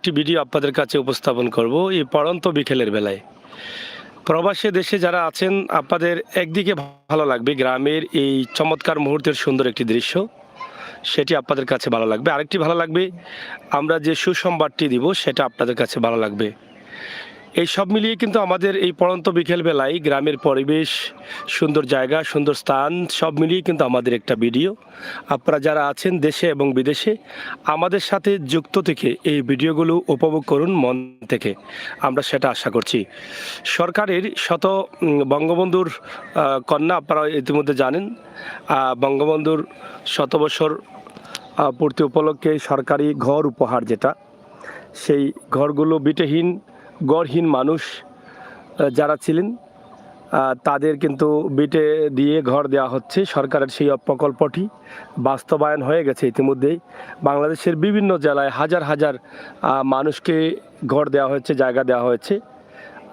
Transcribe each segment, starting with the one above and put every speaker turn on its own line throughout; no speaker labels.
একটি ভিডিও আপনাদের কাছে উপস্থাপন করব এই পড়ন্ত বিকেলের বেলায়। প্রবাসী দেশে যারা আছেন আপনাদের একদিকে ভালো লাগবে গ্রামের এই চমৎকার মুহূর্তের সুন্দর একটি দৃশ্য, সেটি আপনাদের কাছে ভালো লাগবে। আরেকটি ভালো লাগবে আমরা যে সুসংবাদটি দিব সেটা আপনাদের কাছে ভালো লাগবে। এই সব মিলিয়ে কিন্তু আমাদের এই পড়ন্ত বিকেল বেলায় গ্রামের পরিবেশ, সুন্দর জায়গা, সুন্দর স্থান সব মিলিয়ে কিন্তু আমাদের একটা ভিডিও। আপনারা যারা আছেন দেশে এবং বিদেশে আমাদের সাথে যুক্ত থেকে এই ভিডিওগুলো উপভোগ করুন মন থেকে, আমরা সেটা আশা করছি। সরকারের বঙ্গবন্ধুর কন্যা আপনারা ইতিমধ্যে জানেন, বঙ্গবন্ধুর শতবর্ষর পূর্তি উপলক্ষে সরকারি ঘর উপহার যেটা, সেই ঘরগুলো বিটেহীন গড়হীন মানুষ যারা ছিলেন তাদের কিন্তু বিটে দিয়ে ঘর দেওয়া হচ্ছে। সরকারের সেই প্রকল্পটি বাস্তবায়ন হয়ে গেছে ইতিমধ্যেই। বাংলাদেশের বিভিন্ন জেলায় হাজার হাজার মানুষকে ঘর দেওয়া হয়েছে, জায়গা দেওয়া হয়েছে।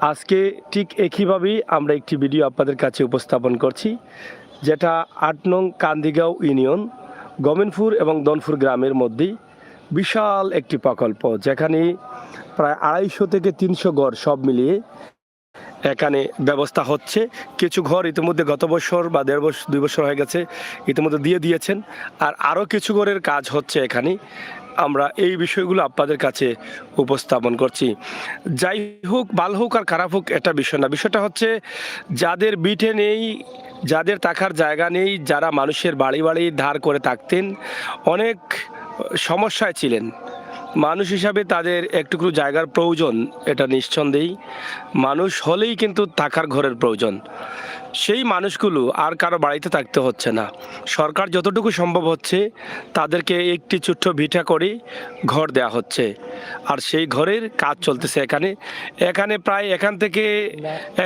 আজকে ঠিক একইভাবেই আমরা একটি ভিডিও আপনাদের কাছে উপস্থাপন করছি, যেটা ৮ নং কান্দিগাঁও ইউনিয়ন গমেনপুর এবং দনপুর গ্রামের মধ্যেই বিশাল একটি প্রকল্প, যেখানে প্রায় ২৫০ থেকে ৩০০ ঘর সব মিলিয়ে এখানে ব্যবস্থা হচ্ছে। কিছু ঘর ইতিমধ্যে গত বছর বা ১.৫ বছর ২ বছর হয়ে গেছে ইতিমধ্যে দিয়ে দিয়েছেন, আর আরও কিছু ঘরের কাজ হচ্ছে এখানে। আমরা এই বিষয়গুলো আপনাদের কাছে উপস্থাপন করছি। যাই হোক, ভালো হোক আর খারাপ হোক এটা বিষয় না, বিষয়টা হচ্ছে যাদের বিটে নেই, যাদের থাকার জায়গা নেই, যারা মানুষের বাড়ি বাড়ি ধার করে থাকতেন, অনেক সমস্যায় ছিলেন, মানুষ হিসাবে তাদের একটুকু জায়গার প্রয়োজন, এটা নিঃসন্দেহেই। মানুষ হলেই কিন্তু থাকার ঘরের প্রয়োজন। সেই মানুষগুলো আর কারো বাড়িতে থাকতে হচ্ছে না। সরকার যতটুকু সম্ভব হচ্ছে তাদেরকে একটি ছোট্ট ভিটা করে ঘর দেওয়া হচ্ছে, আর সেই ঘরের কাজ চলতেছে এখানে প্রায় এখান থেকে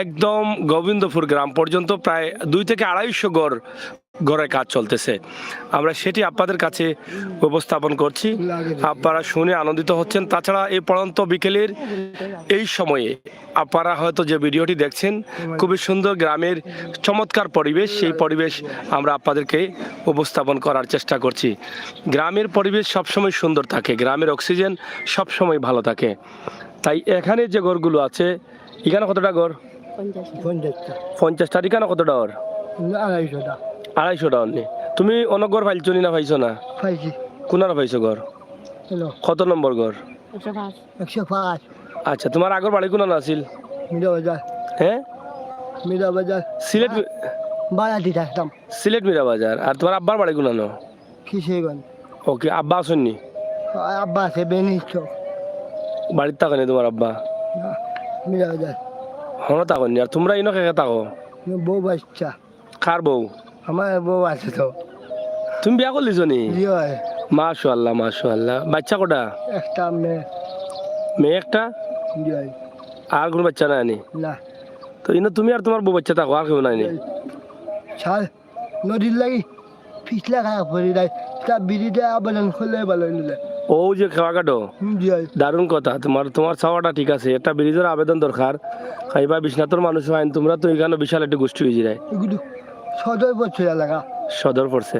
একদম গোবিন্দপুর গ্রাম পর্যন্ত প্রায় ২ থেকে ২৫০ ঘরের কাজ চলতেছে। আমরা সেটি আপনাদের কাছে উপস্থাপন করছি, আপনারা শুনে আনন্দিত হচ্ছেন। তাছাড়া এই পড়ন্ত বিকেলের এই সময়ে আপনারা হয়তো যে ভিডিওটি দেখছেন, খুবই সুন্দর গ্রামের চমৎকার পরিবেশ, সেই পরিবেশ আমরা আপনাদেরকে উপস্থাপন করার চেষ্টা করছি। গ্রামের পরিবেশ সবসময় সুন্দর থাকে, গ্রামের অক্সিজেন সবসময় ভালো থাকে। তাই এখানে যে ঘরগুলো আছে, এখানে কতটা ঘর? ৫০টা। এখানে কতটা ঘর? ২৫০টা অনলি। তুমি অনেক ঘর পাইছো নি না পাইছো না? কোনারা পাইছো ঘর? কত নম্বর ঘর?
১০৫।
আচ্ছা, তোমার আগর বাড়ি কোন আছিল?
মিরাবাজার।
হ্যাঁ,
মিরাবাজার
সিলেট।
বাড়াটি থাকতাম।
সিলেট মিরাবাজার। আর তোমার আব্বার বাড়ি কোনানো?
কিশোরগঞ্জ।
ওকে, আব্বা আসেননি?
আব্বা আছে বেনিষ্ট।
বাড়িতে থাকেনি তোমার আব্বা?
মিরাবাজার।
হনো থাকেনি। আর তোমরা ইনো কে থাকো?
বউ বাচ্চা।
কার বউ?
আমার বউ আছে তো।
তুমি বিয়া করলিছো নি?
হয়।
মাশাআল্লাহ মাশাআল্লাহ। বাচ্চা কটা?
একটা মেয়ে।
মেয়ে একটা?
হয়।
আর কোনো বাচ্চা নাই নি?
না।
তো ইনো তুমি আর তোমার বউ বাচ্চা থাকো, আর কেউ নাই নি?
ছাড় নদীর লাগি পিছলা খারাপ করে দেয়, তা বিড়িটা আবেদন করলে ভালো নিলে।
ও যে খাওয়া কাটো,
হয়।
দারুণ কথা। তোমার চাওয়াটা ঠিক আছে, একটা ব্রিজের আবেদন দরকার। খাইবা বিশ্বনাথের মানুষ আইন, তোমরা তো এখানে বিশাল একটা গোষ্ঠী হয়ে যায়।
এগুলো সদর পড়ছে এলাকা।
সদর পড়ছে।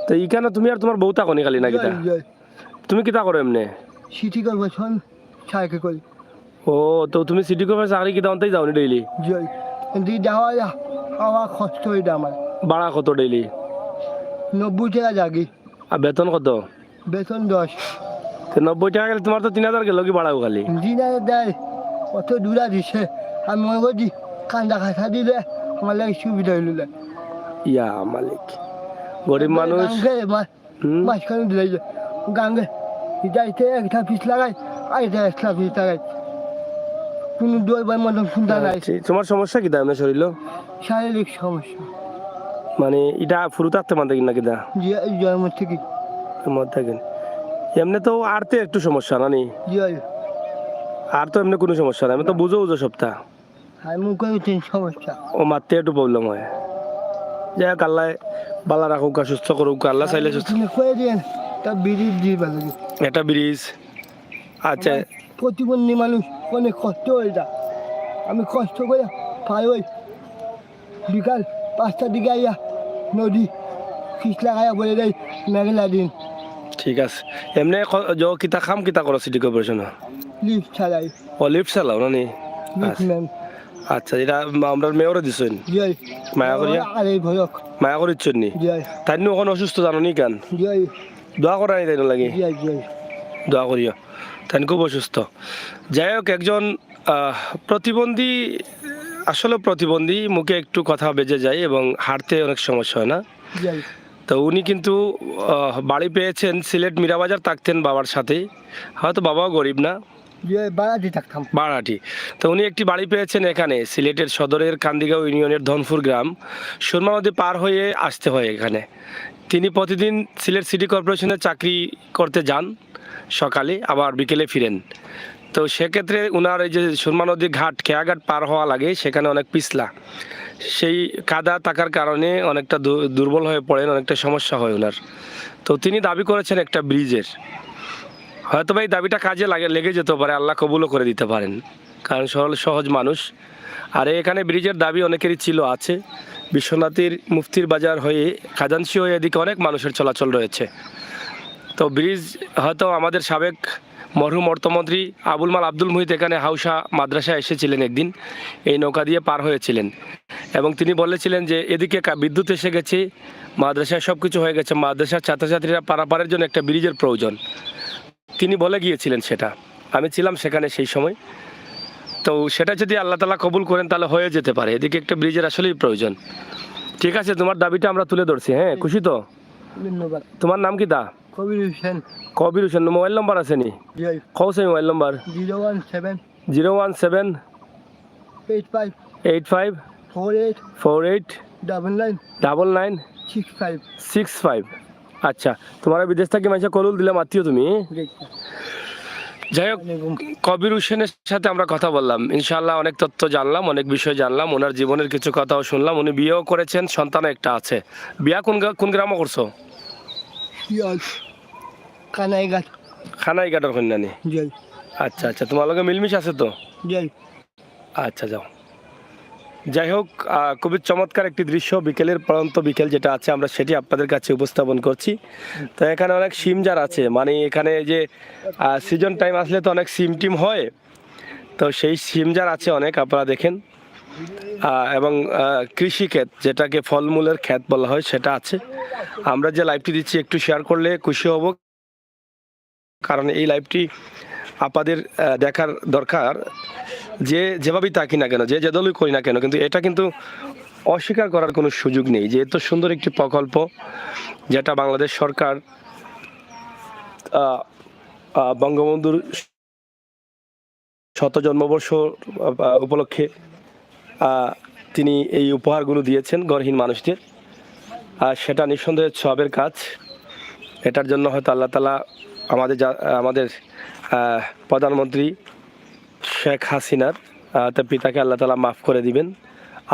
তো এইখানে তুমি আর তোমার বউ থাকো নি খালি নাকি? তুমি কিতা করো এমনি?
সিটি কর্পোরেশন সাইকেল করি।
ও, তো তুমি সিটি কর্পোরেশন চাকরি কিতা অন্তেই যাও নি ডেইলি?
জয় কিন্তু যাওয়া আমার কষ্ট হয়ে আমার।
ভাড়া কত ডেইলি?
৯০ টাকা জাগি।
আর বেতন কত?
বেতন ১০।
তো ৯০ টাকা গেলে তোমার তো ৩,০০০ গেল কি ভাড়াও খালি?
দিনারে দেয় অত দূরা দিছে, আমি মনে করছি কান্দা খাতা দিলে আমার লাগে সুবিধা হইল।
ইয়া মালিক, গরিব মানুষ।
মাঝখানে দিলে গাঙ্গে যাইতে একটা পিস লাগাই, আইতে একটা পিস লাগাই, কোনো দইবার মতন সুন্দর নাই।
তোমার সমস্যা কি এমনি শরীর?
শারীরিক সমস্যা।
মানে এটা ফুরু থাকতে মানে কিনা কিনা?
জন্ম থেকে
মত থাকেন। এমনি তো আর তো একটু সমস্যা না নি? আর তো এমনি কোনো সমস্যা না, আমি তো বুঝো সপ্তাহ
সমস্যা।
ও মারতে একটু প্রবলেম হয়। যাই হোক, আল্লাহ বালা রাখুক, সুস্থ করুক, আল্লাহ চাইলে সুস্থ। এটা ব্রিজ। আচ্ছা,
প্রতিবন্ধী মানুষ অনেক কষ্ট হয়ে যায়। আমি কষ্ট করে পাই ওই বিকাল ৫টার দিকে আইয়া নদী খিচলা খাইয়া বলে দেয় মেঘলা দিন।
ঠিক আছে। এমনি কিতা খাম কিতা করো সিটি কর্পোরেশন?
লিফট চালাই
ও লিফট চালাও না নি?
লিফট ম্যান
আচ্ছা, এটা আমরা মেয়রে দিছেন
জয়
মায়া করিয়া
আর এই ভয়ক
মায়া করিচ্ছেন নি?
জয়
তাই নিয়ে ওখানে অসুস্থ জানো নি কেন?
জয়
দোয়া করা নি তাই লাগে?
জয় জয়
দোয়া করিও, তাই খুব অসুস্থ। যাই হোক, একজন প্রতিবন্ধী, আসলে প্রতিবন্ধী, মুখে একটু কথা বেজে যায় এবং হাঁটতে অনেক সমস্যা হয় না।
জয়
তো উনি কিন্তু বাড়ি পেয়েছেন সিলেট মীরাবাজার, থাকতেন বাবার সাথে, হয়তো বাবাও গরিব না,
জয় বাড়াতে থাকতাম
বারাটি। তো উনি একটি বাড়ি পেয়েছেন এখানে সিলেটের সদরের কান্দিগাঁও ইউনিয়নের ধনপুর গ্রাম, সুরমা নদী পার হয়ে আসতে হয় এখানে। তিনি প্রতিদিন সিলেট সিটি কর্পোরেশনে চাকরি করতে যান, সকালে আবার বিকেলে ফিরেন। তো সেক্ষেত্রে ওনার এই যে সুরমা নদীর ঘাট, খেয়াঘাট পার হওয়া লাগে, সেখানে অনেক পিছলা, সেই কাদা থাকার কারণে অনেকটা দুর্বল হয়ে পড়েন, অনেকটা সমস্যা হয় ওনার। তো তিনি দাবি করেছেন একটা ব্রিজের, হয়তো বা এই দাবিটা কাজে লেগে যেতে পারে, আল্লাহ কবুলও করে দিতে পারেন, কারণ সহজ মানুষ। আর এখানে ব্রিজের দাবি অনেকেরই ছিল, আছে। বিশ্বনাথের মুফতির বাজার হয়ে খাজানসি হয়ে এদিকে অনেক মানুষের চলাচল রয়েছে। তো ব্রিজ হয়তো আমাদের সাবেক মরহুম অর্থমন্ত্রী আবুল মাল আব্দুল মুহিত এখানে হাউসা মাদ্রাসায় এসেছিলেন একদিন, এই নৌকা দিয়ে পার হয়েছিলেন এবং তিনি বলেছিলেন যে এদিকে বিদ্যুৎ এসে গেছে, মাদ্রাসায় সব কিছু হয়ে গেছে, মাদ্রাসার ছাত্রছাত্রীরা পারাপারের জন্য একটা ব্রিজের প্রয়োজন, তিনি বলে গিয়েছিলেন। সেটা আমি ছিলাম সেখানে সেই সময়। তো সেটা যদি আল্লাহ তাআলা কবুল করেন তাহলে হয়ে যেতে পারে, এদিকে একটা ব্রিজের আসলেই প্রয়োজন। ঠিক আছে, তোমার দাবিটা আমরা তুলে ধরছি। হ্যাঁ, খুশি তো?
ধন্যবাদ।
তোমার নাম কি?
কবির হোসেন।
কবির হোসেন। মোবাইল নম্বর আছে নি?
জয়
কৌছে মোবাইল নম্বর?
017
017
85
85
48
48
99
99
65
65। আচ্ছা, তোমার বিদেশ থেকে মাইসা কলুল দিলাম, আত্মীয় তুমি? যাই হোক, কবির হোসেনের সাথে আমরা কথা বললাম, ইনশাআল্লাহ অনেক তথ্য জানলাম, অনেক বিষয় জানলাম, ওনার জীবনের কিছু কথাও শুনলাম। উনি বিয়েও করেছেন, সন্তানও একটা আছে। বিয়া কোন গ্রামে করছো?
কানাইঘাট।
খানাইঘাটের কন্যানি?
জয়।
আচ্ছা আচ্ছা, তোমার লগে মিলমিশ আছে তো?
জয়।
আচ্ছা, যাও। যাই হোক, খুবই চমৎকার একটি দৃশ্য, বিকেলের পরন্ত বিকেল যেটা আছে, আমরা সেটি আপনাদের কাছে উপস্থাপন করছি। তো এখানে অনেক সিম যার আছে, মানে এখানে যে সিজন টাইম আসলে তো অনেক সিম টিম হয়, তো সেই সিম যার আছে অনেক, আপনারা দেখেন। এবং কৃষি ক্ষেত, যেটাকে ফলমূলের ক্ষেত বলা হয়, সেটা আছে। আমরা যে লাইভটি দিচ্ছি একটু শেয়ার করলে খুশি হব, কারণ এই লাইভটি আপনাদের দেখার দরকার। যে যেভাবেই থাকি না কেন, যে দলই করি না কেন, কিন্তু এটা কিন্তু অস্বীকার করার কোনো সুযোগ নেই যে এত সুন্দর একটি প্রকল্প, যেটা বাংলাদেশ সরকার বঙ্গবন্ধুর 100 জন্মবর্ষ উপলক্ষে তিনি এই উপহারগুলো দিয়েছেন গরহীন মানুষদের। সেটা নিঃসন্দেহে সওয়াবের কাজ। এটার জন্য হয়তো আল্লাহ তাআলা আমাদের প্রধানমন্ত্রী শেখ হাসিনার পিতাকে আল্লাহ তাআলা মাফ করে দিবেন,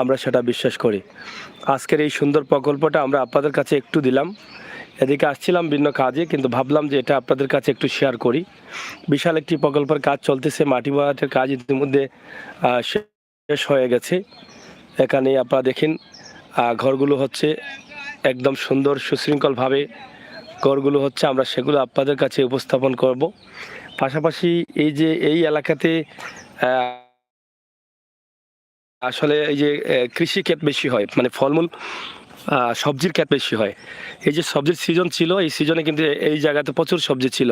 আমরা সেটা বিশ্বাস করি। আজকের এই সুন্দর প্রকল্পটা আমরা আপনাদের কাছে একটু দিলাম। এদিকে আসছিলাম ভিন্ন কাজে, কিন্তু ভাবলাম যে এটা আপনাদের কাছে একটু শেয়ার করি। বিশাল একটি প্রকল্পের কাজ চলতেছে, মাটি বাঁধাটের কাজ ইতিমধ্যে শেষ হয়ে গেছে। এখানে আপনারা দেখেন ঘরগুলো হচ্ছে একদম সুন্দর সুশৃঙ্খলভাবে ঘরগুলো হচ্ছে, আমরা সেগুলো আপনাদের কাছে উপস্থাপন করব। পাশাপাশি এই এলাকাতে আসলে এই যে কৃষি ক্ষেত বেশি হয়, মানে ফলমূল সবজির ক্ষেত বেশি হয়। এই যে সবজির সিজন ছিল, এই সিজনে কিন্তু এই জায়গাতে প্রচুর সবজি ছিল।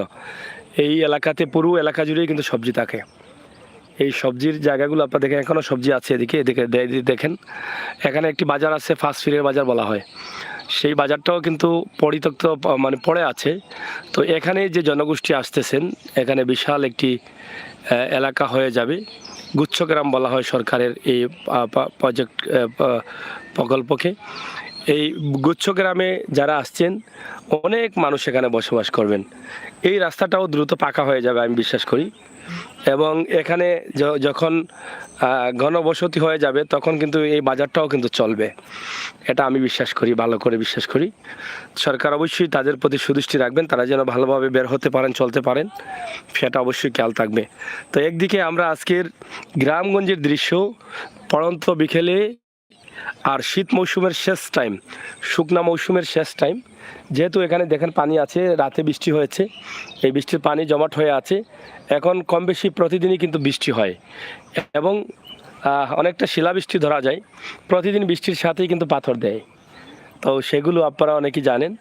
এই এলাকাতে পুরো এলাকা জুড়েই কিন্তু সবজি থাকে। এই সবজির জায়গাগুলো আপনারা দেখেন, এখনও সবজি আছে। এদিকে দেখেন, এখানে একটি বাজার আছে, ফাস্ট ফুডের বাজার বলা হয়। সেই বাজারটাও কিন্তু পরিত্যক্ত, মানে পড়ে আছে। তো এখানে যে জনগোষ্ঠী আসতেছেন, এখানে বিশাল একটি এলাকা হয়ে যাবে। গুচ্ছগ্রাম বলা হয় সরকারের এই প্রকল্পকে। এই গুচ্ছগ্রামে যারা আসছেন, অনেক মানুষ এখানে বসবাস করবেন। এই রাস্তাটাও দ্রুত পাকা হয়ে যাবে আমি বিশ্বাস করি। এবং এখানে যখন ঘনবসতি হয়ে যাবে, তখন কিন্তু এই বাজারটাও কিন্তু চলবে, এটা আমি বিশ্বাস করি, ভালো করে বিশ্বাস করি। সরকার অবশ্যই তাদের প্রতি সুদৃষ্টি রাখবেন, তারা যেন ভালোভাবে বের হতে পারেন, চলতে পারেন, সেটা অবশ্যই খেয়াল থাকবে। তো একদিকে আমরা আজকের গ্রামগঞ্জের দৃশ্য, পড়ন্ত বিকেলে আর শীত মৌসুমের শেষ টাইম, শুকনা মৌসুমের শেষ টাইম, যেহেতু এখানে দেখেন পানি আছে, রাতে বৃষ্টি হয়েছে, এই বৃষ্টির পানি জমাট হয়ে আছে। এখন কম বেশি প্রতিদিনই কিন্তু বৃষ্টি হয় এবং অনেকটা শিলাবৃষ্টি ধরা যায়। প্রতিদিন বৃষ্টির সাথেই কিন্তু পাথর দেয়। তো সেগুলো আপনারা অনেকেই জানেন।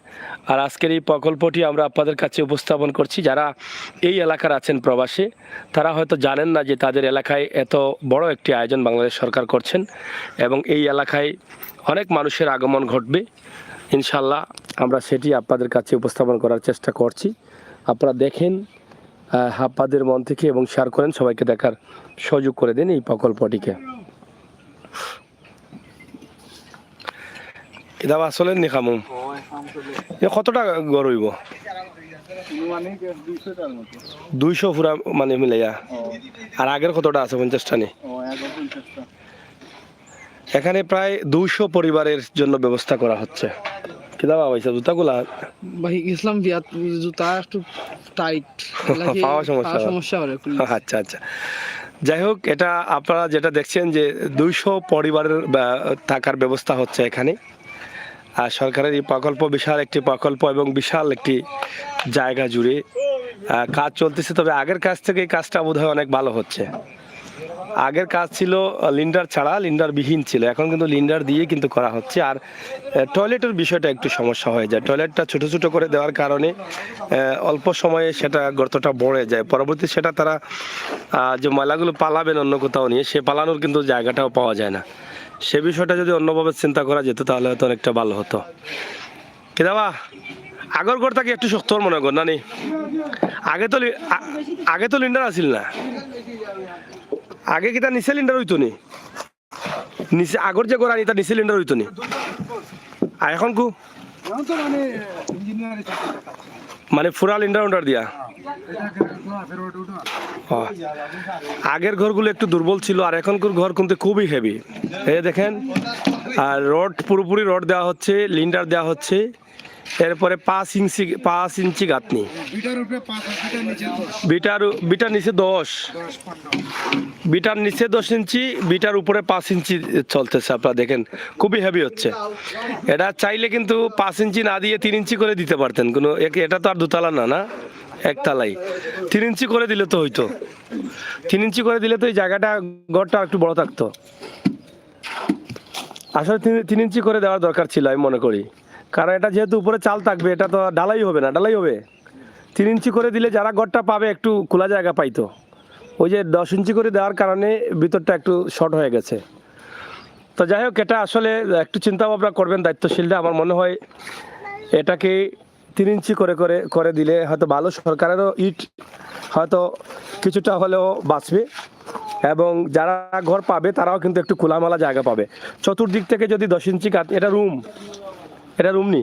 আর আজকের এই প্রকল্পটি আমরা আপনাদের কাছে উপস্থাপন করছি। যারা এই এলাকার আছেন প্রবাসে, তারা হয়তো জানেন না যে তাদের এলাকায় এত বড় একটি আয়োজন বাংলাদেশ সরকার করছেন এবং এই এলাকায় অনেক মানুষের আগমন ঘটবে ইনশাল্লাহ। আমরা সেটি আপনাদের কাছে উপস্থাপন করার চেষ্টা করছি। আপনারা দেখেন আপনাদের মন থেকে এবং শেয়ার করেন, সবাইকে দেখার সুযোগ করে দিন এই প্রকল্পটিকে। কিতাব আসলে নিখামু কত টাকা গড়ইব 200 পুরা মানে মিলাইয়া, আর আগের কতটা আছে 50টা নেই? এখানে প্রায় 200 পরিবারের জন্য ব্যবস্থা করা হচ্ছে। কিতাব আবাইছে জুতাগুলা
ভাই ইসলাম বিয়াত জুতা একটু টাইট
পাওয়া সমস্যা
হয়।
আচ্ছা আচ্ছা, যাই হোক, এটা আপনারা যেটা দেখছেন যে 200 পরিবারের থাকার ব্যবস্থা হচ্ছে এখানে। আর সরকারের এই প্রকল্প বিশাল একটি প্রকল্প এবং বিশাল একটি জায়গা জুড়ে কাজ চলতেছে। তবে আগের কাজ থেকে এই কাজটা বোধহয় অনেক ভালো হচ্ছে। আগের কাজ ছিল লিন্ডার ছাড়া, লিন্ডার বিহীন ছিল, এখন কিন্তু লিন্ডার দিয়ে কিন্তু করা হচ্ছে। আর টয়লেটের বিষয়টা একটু সমস্যা হয়ে যায়। টয়লেটটা ছোট ছোট করে দেওয়ার কারণে অল্প সময়ে সেটা গর্তটা বড়ে যায়। পরবর্তী সেটা তারা যে ময়লাগুলো পালাবেন অন্য কোথাও নিয়ে, সে পালানোর কিন্তু জায়গাটাও পাওয়া যায় না। সে বিষয়টা যদি অন্যভাবে চিন্তা করা যেত তাহলে হয়তো অনেকটা ভালো হতো। কি দাবা আগর ঘরটাকে একটু শক্ত মনে কর নানি, আগে তো লিন্ডার আসিল না, আগে কি তার নিচে লিন্ডার হইতো নি? নিচে আগর যে ঘর আনি তার নিচে লিন্ডার হইতো নি? আর এখন কু মানে ফুরা লিন্ডার উন্ডার দিয়া। আগের ঘরগুলো একটু দুর্বল ছিল, আর এখনকার ঘর কিন্তু খুবই হেভি। এই দেখেন, আর রড পুরোপুরি রড দেওয়া হচ্ছে, লিন্ডার দেওয়া হচ্ছে। এরপরে 5 ইঞ্চি গাঁথনি, বিটার নিচে 10, বিটার নিচে 10 ইঞ্চি, বিটার উপরে 5 ইঞ্চি চলতেছে। আপনারা দেখেন খুবই হেভি হচ্ছে। এটা চাইলে কিন্তু 5 ইঞ্চি না দিয়ে 3 ইঞ্চি করে দিতে পারতেন, কোনো এটা তো আর দুতলা না, না একতলাই। 3 ইঞ্চি করে দিলে তো হইতো, 3 ইঞ্চি করে দিলে তো এই জায়গাটা ঘরটা একটু বড় থাকতো। আসলে 3 ইঞ্চি করে দেওয়ার দরকার ছিল আমি মনে করি, কারণ এটা যেহেতু উপরে চাল থাকবে, এটা তো ডালাই হবে না, ডালাই হবে। 3 ইঞ্চি করে দিলে যারা ঘরটা পাবে একটু খোলা জায়গা পাইতো। ওই যে 10 ইঞ্চি করে দেওয়ার কারণে ভিতরটা একটু শর্ট হয়ে গেছে। তো যাই হোক, এটা আসলে একটু চিন্তা ভাবনা করবেন দায়িত্বশীলরা। আমার মনে হয় এটাকে 3 ইঞ্চি করে করে করে দিলে হয়তো ভালো, সরকারেরও ইট হয়তো কিছুটা হলেও বাঁচবে এবং যারা ঘর পাবে তারাও কিন্তু একটু খোলামেলা জায়গা পাবে। চতুর্দিক থেকে যদি 10 ইঞ্চি এটা রুম নি,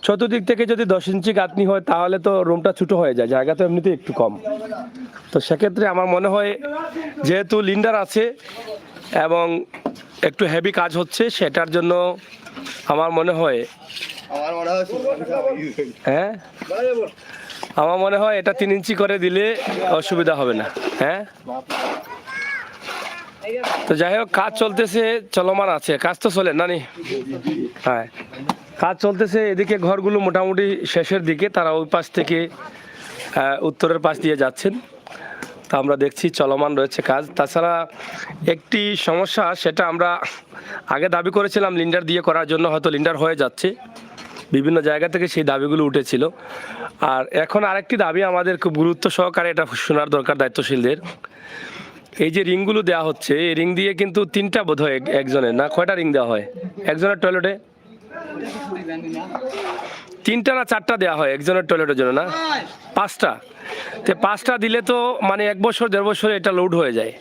চতুর্দিক থেকে যদি 10 ইঞ্চি গাঁথনি হয় তাহলে তো রুমটা ছোটো হয়ে যায়, জায়গা তো এমনিতে একটু কম। তো সেক্ষেত্রে আমার মনে হয় যেহেতু লিন্ডার আছে এবং একটু হেভি কাজ হচ্ছে, সেটার জন্য আমার মনে হয় আমার মনে হয় এটা 3 ইঞ্চি করে দিলে অসুবিধা হবে না। হ্যাঁ, তো যাই হোক, কাজ চলতেছে, চলমান আছে, কাজ তো চলে নানি। হ্যাঁ, কাজ চলতেছে। এদিকে ঘরগুলো মোটামুটি শেষের দিকে, তারা ওই পাশ থেকে উত্তরের পাশ দিয়ে যাচ্ছেন। তা আমরা দেখছি চলমান রয়েছে কাজ। তাছাড়া একটি সমস্যা, সেটা আমরা আগে দাবি করেছিলাম লিন্ডার দিয়ে করার জন্য, হয়তো লিন্ডার হয়ে যাচ্ছে, বিভিন্ন জায়গা থেকে সেই দাবিগুলো উঠেছিল। আর এখন আরেকটি দাবি আমাদের খুব গুরুত্ব সহকারে এটা শোনার দরকার দায়িত্বশীলদের। এই যে রিংগুলো দেওয়া হচ্ছে, এই রিং দিয়ে কিন্তু 3টা বোধ হয় একজনের, না কয়টা রিং দেওয়া হয় একজনের টয়লেটে? 3টা না 4টা দেওয়া হয় একজনের টয়লেটের জন্য, না 5টা? তো 5টা দিলে তো মানে 1 বছর 1.5 বছরে এটা লোড হয়ে যায়।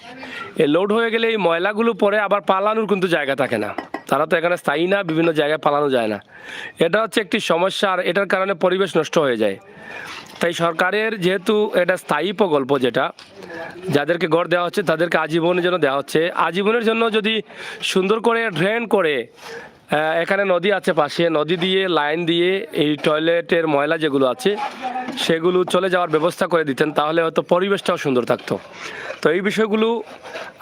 এই লোড হয়ে গেলে এই ময়লাগুলো পরে আবার পালানোর কিন্তু জায়গা থাকে না, তারা তো এখানে স্থায়ী না, বিভিন্ন জায়গায় পালানো যায় না। এটা হচ্ছে একটি সমস্যা, আর এটার কারণে পরিবেশ নষ্ট হয়ে যায়। তাই সরকারের যেহেতু এটা স্থায়ী প্রকল্প, যেটা যাদেরকে ঘর দেওয়া হচ্ছে তাদেরকে আজীবনের জন্য দেওয়া হচ্ছে, আজীবনের জন্য যদি সুন্দর করে ড্রেন করে, এখানে নদী আছে পাশে, নদী দিয়ে লাইন দিয়ে এই টয়লেটের ময়লা যেগুলো আছে সেগুলো চলে যাওয়ার ব্যবস্থা করে দিতেন, তাহলে হয়তো পরিবেশটাও সুন্দর থাকতো। তো এই বিষয়গুলো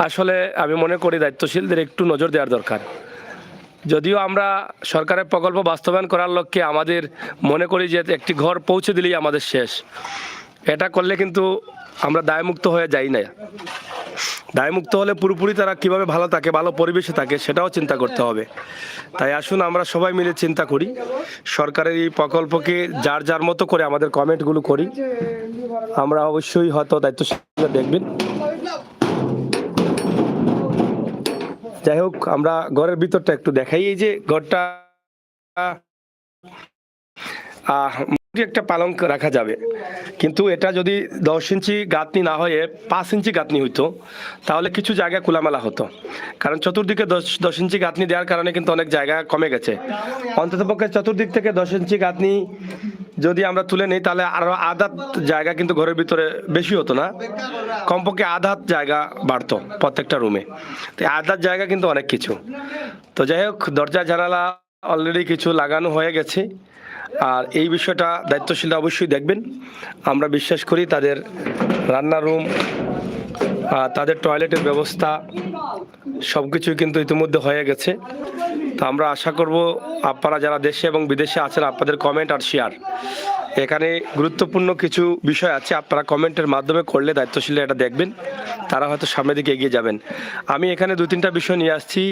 আসলে আমি মনে করি দায়িত্বশীলদের একটু নজর দেওয়ার দরকার। যদিও আমরা সরকারের প্রকল্প বাস্তবায়ন করার লক্ষ্যে আমাদের মনে করি যে একটি ঘর পৌঁছে দিলেই আমাদের শেষ, এটা করলে কিন্তু আমরা দায়মুক্ত হয়ে যাই না। দায়মুক্ত হলে পুরোপুরি তারা কিভাবে ভালো থাকে, ভালো পরিবেশে থাকে, সেটাও চিন্তা করতে হবে। তাই আসুন আমরা সবাই মিলে চিন্তা করি, সরকারের এই প্রকল্পকে যার যার মতো করে আমাদের কমেন্টগুলো করি। আমরা অবশ্যই হয়তো দায়িত্বশীল দেখবেন। যাই হোক, আমরা ঘরের ভিতরটা একটু দেখাই। এই যে ঘরটা একটা পালং রাখা যাবে, কিন্তু এটা যদি 10 ইঞ্চি গাঁথনি না হয়ে 5 ইঞ্চি গাঁথনি হইতো তাহলে কিছু জায়গা খোলামেলা হতো। কারণ চতুর্দিকে 10 ইঞ্চি গাঁথনি দেওয়ার কারণে কিন্তু অনেক জায়গা কমে গেছে। অন্ততপক্ষে চতুর্দিক থেকে 10 ইঞ্চি গাঁথনি যদি আমরা তুলে নিই তাহলে আরো আধা জায়গা কিন্তু ঘরের ভিতরে বেশি হতো না, কমপক্ষে আধা জায়গা বাড়তো প্রত্যেকটা রুমে। তো আধা জায়গা কিন্তু অনেক কিছু। তো যাই হোক, দরজা জানালা অলরেডি কিছু লাগানো হয়ে গেছে। আর এই বিষয়টা দায়িত্বশীলরা অবশ্যই দেখবেন। আমরা বিশ্বাস করি তাদের রান্নার রুম, তাদের টয়লেটের ব্যবস্থা সব কিছুই কিন্তু ইতিমধ্যে হয়ে গেছে। তো আমরা আশা করব আপনারা যারা দেশে এবং বিদেশে আছেন আপনাদের কমেন্ট আর শেয়ার, এখানে গুরুত্বপূর্ণ কিছু বিষয় আছে, আপনারা কমেন্টের মাধ্যমে করলে দায়িত্বশীলরা এটা দেখবেন, তারা হয়তো সামনের দিকে এগিয়ে যাবেন। আমি এখানে 2-3টা বিষয় নিয়ে আসছি।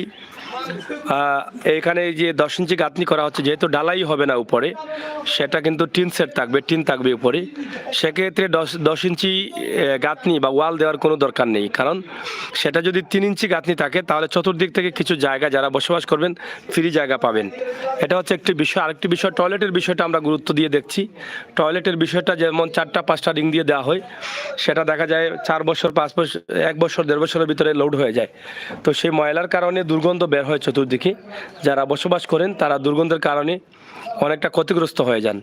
এখানে যে 10 ইঞ্চি গাঁথনি করা হচ্ছে, যেহেতু ডালাই হবে না উপরে, সেটা কিন্তু টিন সেট থাকবে, টিন থাকবে উপরে। সেক্ষেত্রে 10 ইঞ্চি গাঁথনি বা ওয়াল দেওয়ার কোনো দরকার নেই, কারণ সেটা যদি 3 ইঞ্চি গাঁথনি থাকে তাহলে চতুর্দিক থেকে কিছু জায়গা যারা বসবাস করবেন ফ্রি জায়গা পাবেন। এটা হচ্ছে একটি বিষয়। আরেকটি বিষয়, টয়লেটের বিষয়টা আমরা গুরুত্ব দিয়ে দেখছি। টয়লেটের বিষয়টা যেমন 4টা-5টা রিং দিয়ে দেওয়া হয়, সেটা দেখা যায় 4 বছর 5 বছর 1 বছর 1.5 বছরের ভিতরে লোড হয়ে যায়। তো সেই ময়লার কারণে দুর্গন্ধ বের হয় চতুর্দিকে, যারা বসবাস করেন তারা দুর্গন্ধের কারণে অনেকটা ক্ষতিগ্রস্ত হয়ে যান।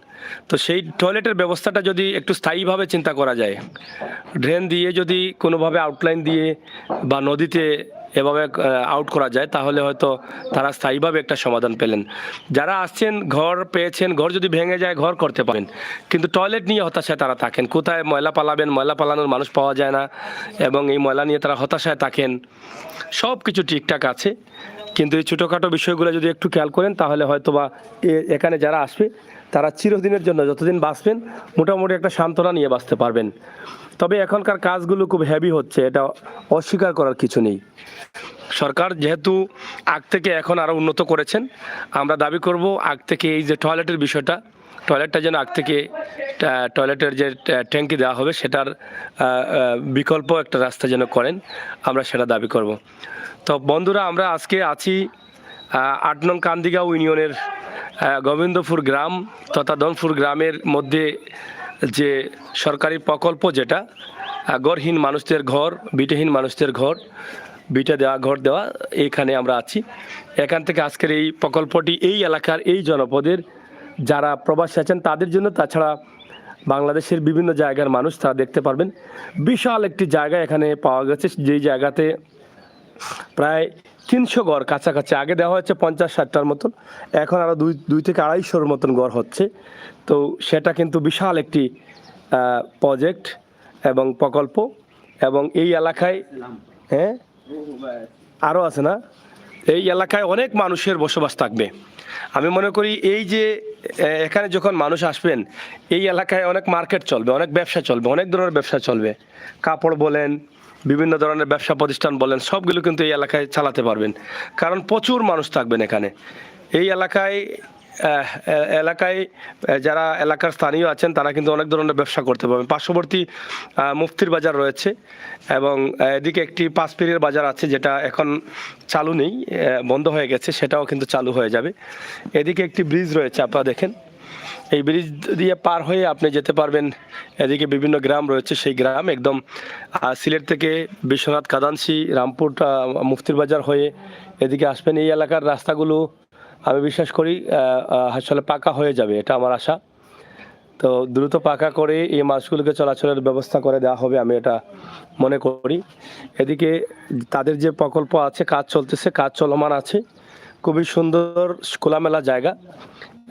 তো সেই টয়লেটের ব্যবস্থাটা যদি একটু স্থায়ীভাবে চিন্তা করা যায়, ড্রেন দিয়ে যদি কোনোভাবে আউটলাইন দিয়ে বা নদীতে এভাবে আউট করা যায়, তাহলে হয়তো তারা স্থায়ীভাবে একটা সমাধান পেলেন। যারা আসছেন ঘর পেয়েছেন, ঘর যদি ভেঙে যায় ঘর করতে পারেন, কিন্তু টয়লেট নিয়ে হতাশায় তারা থাকেন। কোথায় ময়লা পালাবেন, ময়লা পালানোর মানুষ পাওয়া যায় না, এবং এই ময়লা নিয়ে তারা হতাশায় থাকেন। সব কিছু ঠিকঠাক আছে, কিন্তু এই ছোটোখাটো বিষয়গুলো যদি একটু খেয়াল করেন তাহলে হয়তো বা এখানে যারা আসবে তারা চিরদিনের জন্য যতদিন বাঁচবেন মোটামুটি একটা সান্ত্বনা নিয়ে বাঁচতে পারবেন। তবে এখনকার কাজগুলো খুব হেভি হচ্ছে, এটা অস্বীকার করার কিছু নেই। সরকার যেহেতু আগ থেকে এখন আরও উন্নত করেছেন, আমরা দাবি করব আগ থেকে এই যে টয়লেটের বিষয়টা, টয়লেটটা যেন আগ থেকে টয়লেটের যে ট্যাঙ্কি দেওয়া হবে সেটার বিকল্প একটা রাস্তা যেন করেন, আমরা সেটা দাবি করব। তো বন্ধুরা, আমরা আজকে আছি 8 নং কান্দিগাঁও ইউনিয়নের গোবিন্দপুর গ্রাম তথা দনপুর গ্রামের মধ্যে যে সরকারি প্রকল্প, যেটা ঘরহীন মানুষদের ঘর, বিটেহীন মানুষদের ঘর, বিটে দেওয়া ঘর দেওয়া, এইখানে আমরা আছি। এখান থেকে আজকের এই প্রকল্পটি এই এলাকার এই জনপদের যারা প্রবাসী আছেন তাদের জন্য, তাছাড়া বাংলাদেশের বিভিন্ন জায়গার মানুষ তারা দেখতে পারবেন। বিশাল একটি জায়গা এখানে পাওয়া গেছে, যেই জায়গাতে প্রায় 300 ঘর কাছাকাছি, আগে দেওয়া হচ্ছে 50-60টার মতন, এখন আরও 2 থেকে 250-র মতন ঘর হচ্ছে। তো সেটা কিন্তু বিশাল একটি প্রজেক্ট এবং প্রকল্প, এবং এই এলাকায় আরও আছে না, এই এলাকায় অনেক মানুষের বসবাস থাকবে। আমি মনে করি এই যে এখানে যখন মানুষ আসবেন, এই এলাকায় অনেক মার্কেট চলবে, অনেক ব্যবসা চলবে, অনেক ধরনের ব্যবসা চলবে। কাপড় বলেন, বিভিন্ন ধরনের ব্যবসা প্রতিষ্ঠান বলেন, সবগুলো কিন্তু এই এলাকায় চালাতে পারবেন, কারণ প্রচুর মানুষ থাকবেন এখানে। এই এলাকায় যারা এলাকার স্থানীয় আছেন তারা কিন্তু অনেক ধরনের ব্যবসা করতে পারবেন। পার্শ্ববর্তী মুফতির বাজার রয়েছে, এবং এদিকে একটি 5 পীরের বাজার আছে, যেটা এখন চালু নেই, বন্ধ হয়ে গেছে, সেটাও কিন্তু চালু হয়ে যাবে। এদিকে একটি ব্রিজ রয়েছে, আপনারা দেখেন, এই ব্রিজ দিয়ে পার হয়ে আপনি যেতে পারবেন। এদিকে বিভিন্ন গ্রাম রয়েছে, সেই গ্রাম একদম সিলেট থেকে বিশ্বনাথ, কাদানসি, রামপুর, মুফতির বাজার হয়ে এদিকে আসবেন। এই এলাকার রাস্তাগুলো আমি বিশ্বাস করি আসলে পাকা হয়ে যাবে, এটা আমার আশা। তো দ্রুত পাকা করে এই মাছগুলোকে চলাচলের ব্যবস্থা করে দেওয়া হবে, আমি এটা মনে করি। এদিকে তাদের যে প্রকল্প আছে, কাজ চলতেছে, কাজ চলমান আছে। খুবই সুন্দর খোলামেলা জায়গা,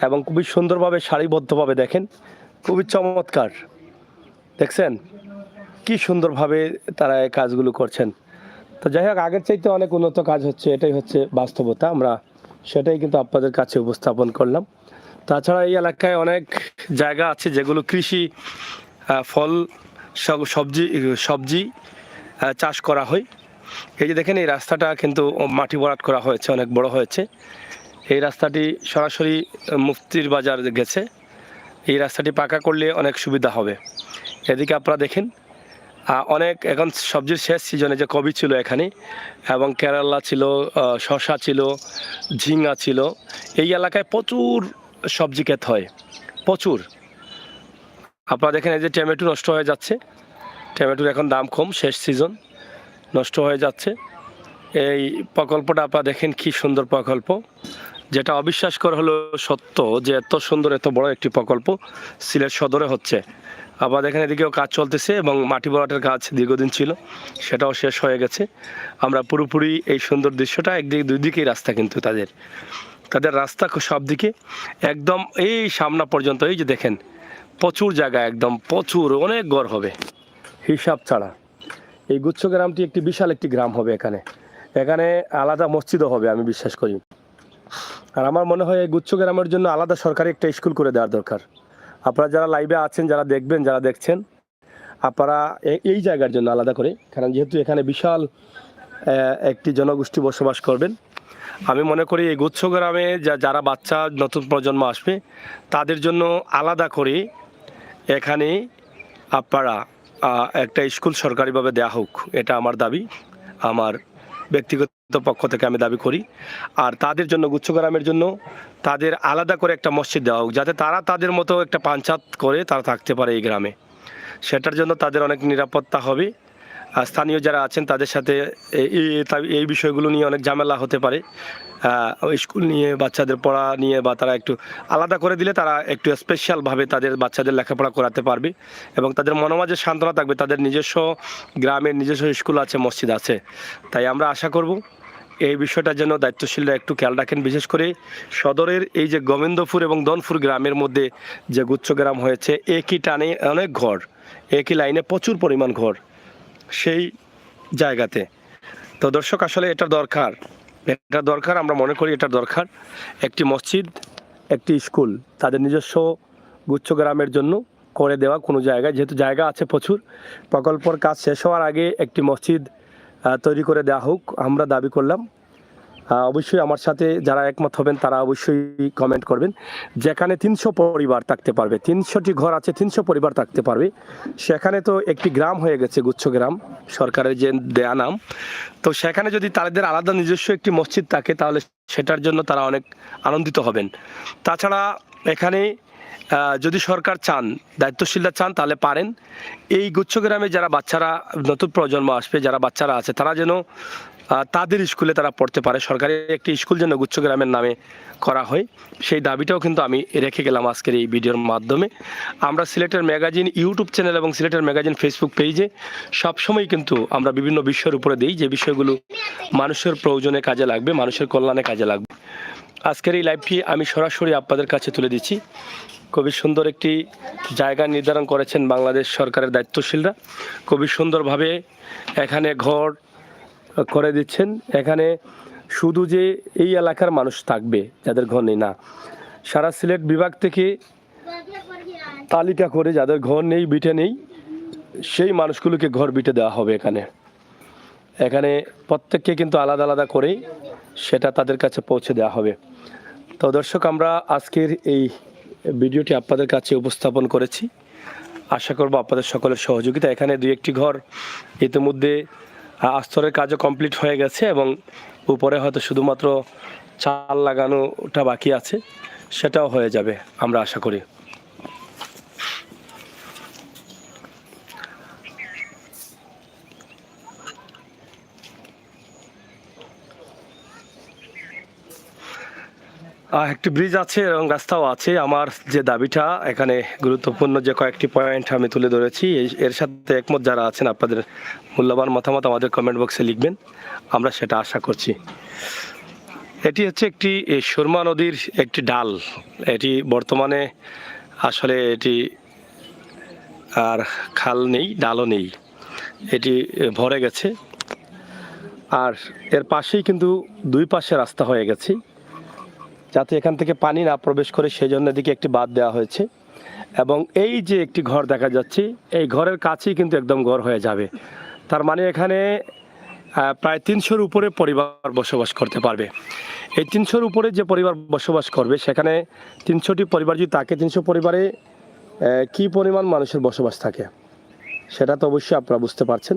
এবং খুবই সুন্দরভাবে সারিবদ্ধভাবে, দেখেন খুবই চমৎকার, দেখছেন কি সুন্দরভাবে তারা এই কাজগুলো করছেন। তো যাই হোক, আগের চাইতে অনেক উন্নত কাজ হচ্ছে, এটাই হচ্ছে বাস্তবতা, আমরা সেটাই কিন্তু আপনাদের কাছে উপস্থাপন করলাম। তাছাড়া এই এলাকায় অনেক জায়গা আছে যেগুলো কৃষি, ফল, সবজি সবজি চাষ করা হয়। এই যে দেখেন, এই রাস্তাটা কিন্তু মাটি ভরাট করা হয়েছে, অনেক বড় হয়েছে। এই রাস্তাটি সরাসরি মুফতির বাজার গেছে। এই রাস্তাটি পাকা করলে অনেক সুবিধা হবে। এদিকে আপনারা দেখেন, অনেক এখন সবজির শেষ সিজনে যে কবি ছিল এখানে, এবং কেরালা ছিল, শসা ছিল, ঝিঙ্গা ছিল। এই এলাকায় প্রচুর সবজি ক্ষেত হয়, প্রচুর। আপনারা দেখেন, এই যে টমেটো নষ্ট হয়ে যাচ্ছে, টমেটোর এখন দাম কম, শেষ সিজন, নষ্ট হয়ে যাচ্ছে। এই প্রকল্পটা আপনারা দেখেন, কি সুন্দর প্রকল্প, যেটা অবিশ্বাসকর হলো সত্য যে এত সুন্দর, এত বড় একটি প্রকল্প সিলেট সদরে হচ্ছে। আবার দেখেন, এদিকেও কাজ চলতেছে এবং মাটি ভরাটের কাজ দীর্ঘদিন ছিল, সেটাও শেষ হয়ে গেছে। আমরা পুরোপুরি এই সুন্দর দৃশ্যটা, একদিকে দুই দিকেই রাস্তা, কিন্তু তাদের রাস্তা সব দিকে একদম এই সামনা পর্যন্ত। এই যে দেখেন, প্রচুর জায়গা, একদম প্রচুর, অনেক ঘর হবে হিসাব ছাড়া। এই গুচ্ছ গ্রামটি একটি বিশাল একটি গ্রাম হবে। এখানে আলাদা মসজিদও হবে, আমি বিশ্বাস করি। আর আমার মনে হয় এই গুচ্ছ গ্রামের জন্য আলাদা সরকারি একটা স্কুল করে দেওয়ার দরকার। আপনারা যারা লাইভে আছেন, যারা দেখবেন, যারা দেখছেন, আপনারা এই জায়গার জন্য আলাদা করে, কারণ যেহেতু এখানে বিশাল একটি জনগোষ্ঠী বসবাস করবেন, আমি মনে করি এই গুচ্ছ গ্রামে যারা বাচ্চা, নতুন প্রজন্ম আসবে, তাদের জন্য আলাদা করে এখানে আপনারা একটা স্কুল সরকারিভাবে দেয়া হোক। এটা আমার দাবি, আমার ব্যক্তিগত পক্ষ থেকে আমি দাবি করি। আর তাদের জন্য, গুচ্ছ গ্রামের জন্য তাদের আলাদা করে একটা মসজিদ দেওয়া হোক, যাতে তারা তাদের মতো একটা পাঞ্চায়েত করে তারা থাকতে পারে এই গ্রামে। সেটার জন্য তাদের অনেক নিরাপত্তা হবে। স্থানীয় যারা আছেন তাদের সাথে এই বিষয়গুলো নিয়ে অনেক ঝামেলা হতে পারে, স্কুল নিয়ে, বাচ্চাদের পড়া নিয়ে, বা তারা একটু আলাদা করে দিলে তারা একটু স্পেশালভাবে তাদের বাচ্চাদের লেখাপড়া করাতে পারবে এবং তাদের মনোমাঝে সান্ত্বনা থাকবে, তাদের নিজস্ব গ্রামের নিজস্ব স্কুল আছে, মসজিদ আছে। তাই আমরা আশা করব এই বিষয়টার জন্য দায়িত্বশীলরা একটু খেয়াল রাখেন। বিশেষ করে সদরের এই যে গোবিন্দপুর এবং দনপুর গ্রামের মধ্যে যে গুচ্ছ গ্রাম হয়েছে, একই টানে অনেক ঘর, একই লাইনে প্রচুর পরিমাণ ঘর সেই জায়গাতে। তো দর্শক, আসলে এটা দরকার, আমরা মনে করি এটা দরকার। একটি মসজিদ, একটি স্কুল তাদের নিজস্ব গুচ্ছ গ্রামের জন্য করে দেওয়া কোনো জায়গায়, যেহেতু জায়গা আছে প্রচুর। প্রকল্পর কাজ শেষ হওয়ার আগে একটি মসজিদ তৈরি করে দেওয়া হোক, আমরা দাবি করলাম। অবশ্যই আমার সাথে যারা একমত হবেন তারা অবশ্যই কমেন্ট করবেন। যেখানে 300 পরিবার থাকতে পারবে, 300টি ঘর আছে, 300 পরিবার থাকতে পারবে, সেখানে তো একটি গ্রাম হয়ে গেছে গুচ্ছ গ্রাম, সরকারের যে দেয়া নাম। তো সেখানে যদি তাদের আলাদা নিজস্ব একটি মসজিদ থাকে, তাহলে সেটার জন্য তারা অনেক আনন্দিত হবেন। তাছাড়া এখানে যদি সরকার চান, দায়িত্বশীলরা চান, তাহলে পারেন এই গুচ্ছ গ্রামে যারা বাচ্চারা, নতুন প্রজন্ম আসবে, যারা বাচ্চারা আছে, তারা যেন তাদের স্কুলে তারা পড়তে পারে। সরকারি একটি স্কুল যেন গুচ্ছ গ্রামের নামে করা হয়, সেই দাবিটাও কিন্তু আমি রেখে গেলাম আজকের এই ভিডিওর মাধ্যমে। আমরা সিলেটের ম্যাগাজিন ইউটিউব চ্যানেল এবং সিলেটের ম্যাগাজিন ফেসবুক পেজে সবসময় কিন্তু আমরা বিভিন্ন বিষয়ের উপরে দিই, যে বিষয়গুলো মানুষের প্রয়োজনে কাজে লাগবে, মানুষের কল্যাণে কাজে লাগবে। আজকের এই লাইভটি আমি সরাসরি আপনাদের কাছে তুলে দিচ্ছি। খুবই সুন্দর একটি জায়গা নির্ধারণ করেছেন বাংলাদেশ সরকারের দায়িত্বশীলরা, খুবই সুন্দরভাবে এখানে ঘর করে দিচ্ছেন। এখানে শুধু যে এই এলাকার মানুষ থাকবে যাদের ঘর নেই, না, সারা সিলেট বিভাগ থেকে তালিকা করে যাদের ঘর নেই, বিটে নেই, সেই মানুষগুলোকে ঘর বিটে দেওয়া হবে। এখানে প্রত্যেককে কিন্তু আলাদা আলাদা করে সেটা তাদের কাছে পৌঁছে দেওয়া হবে। তো দর্শক, আমরা আজকের এই ভিডিওটি আপনাদের কাছে উপস্থাপন করেছি। আশা করব আপনাদের সকলের সহযোগিতা। এখানে 2-1টি ঘর ইতিমধ্যে আস্তরের কাজও কমপ্লিট হয়ে গেছে এবং উপরে হয়তো শুধুমাত্র চাল লাগানোটা বাকি আছে, সেটাও হয়ে যাবে আমরা আশা করি। একটি ব্রিজ আছে এবং রাস্তাও আছে। আমার যে দাবিটা, এখানে গুরুত্বপূর্ণ যে কয়েকটি পয়েন্ট আমি তুলে ধরেছি, এর সাথে একমত যারা আছেন, আপনাদের মূল্যবান মতামত আমাদের কমেন্ট বক্সে লিখবেন, আমরা সেটা আশা করছি। এটি হচ্ছে একটি সুরমা নদীর একটি ডাল। এটি বর্তমানে আসলে এটি আর খাল নেই, ডালও নেই, এটি ভরে গেছে। আর এর পাশেই কিন্তু দুই পাশে রাস্তা হয়ে গেছে, যাতে এখান থেকে পানি না প্রবেশ করে সেই জন্য এদিকে একটি বাঁধ দেওয়া হয়েছে। এবং এই যে একটি ঘর দেখা যাচ্ছে, এই ঘরের কাছেই কিন্তু একদম ঘর হয়ে যাবে। তার মানে এখানে প্রায় 300-র উপরে পরিবার বসবাস করতে পারবে। এই 300-র উপরে যে পরিবার বসবাস করবে, সেখানে 300টি পরিবার যদি থাকে, 300 পরিবারে কি পরিমাণ মানুষের বসবাস থাকে সেটা তো অবশ্যই আপনারা বুঝতে পারছেন।